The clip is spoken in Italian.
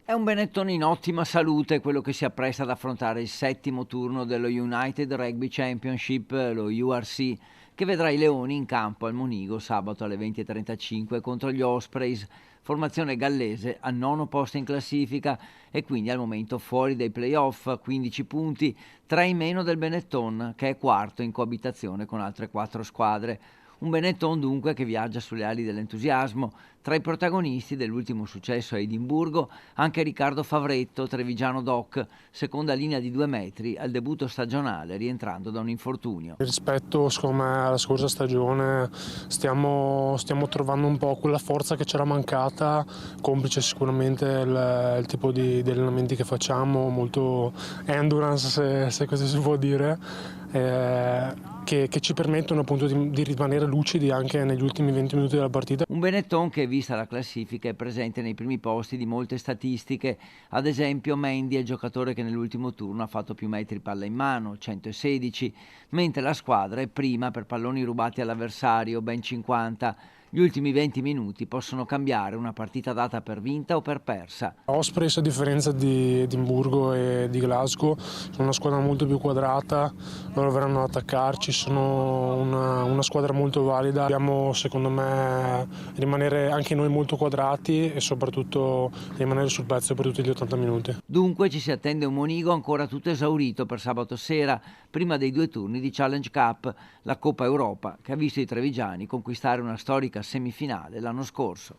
È un Benetton in ottima salute quello che si appresta ad affrontare il settimo turno dello United Rugby Championship, lo URC, che vedrà i Leoni in campo al Monigo sabato alle 20:35 contro gli Ospreys, formazione gallese al nono posto in classifica e quindi al momento fuori dai playoff, 15 punti, 3 in meno del Benetton che è quarto in coabitazione con altre 4 squadre. Un Benetton dunque che viaggia sulle ali dell'entusiasmo. Tra i protagonisti dell'ultimo successo a Edimburgo anche Riccardo Favretto, trevigiano doc, seconda linea di 2 metri al debutto stagionale rientrando da un infortunio. Rispetto secondo me alla scorsa stagione stiamo trovando un po' quella forza che c'era mancata, complice sicuramente il tipo di allenamenti che facciamo, molto endurance se così si può dire, che ci permettono appunto di rimanere lucidi anche negli ultimi 20 minuti della partita. Un Benetton che, vista la classifica, è presente nei primi posti di molte statistiche. Ad esempio Mendy è il giocatore che nell'ultimo turno ha fatto più metri palla in mano, 116, mentre la squadra è prima per palloni rubati all'avversario, ben 50. Gli ultimi 20 minuti possono cambiare una partita data per vinta o per persa. Ospreys, a differenza di Edimburgo e di Glasgow, sono una squadra molto più quadrata, loro verranno ad attaccarci, sono una squadra molto valida. Dobbiamo secondo me rimanere anche noi molto quadrati e soprattutto rimanere sul pezzo per tutti gli 80 minuti. Dunque ci si attende un Monigo ancora tutto esaurito per sabato sera, prima dei 2 turni di Challenge Cup, la Coppa Europa, che ha visto i trevigiani conquistare una storica semifinale l'anno scorso.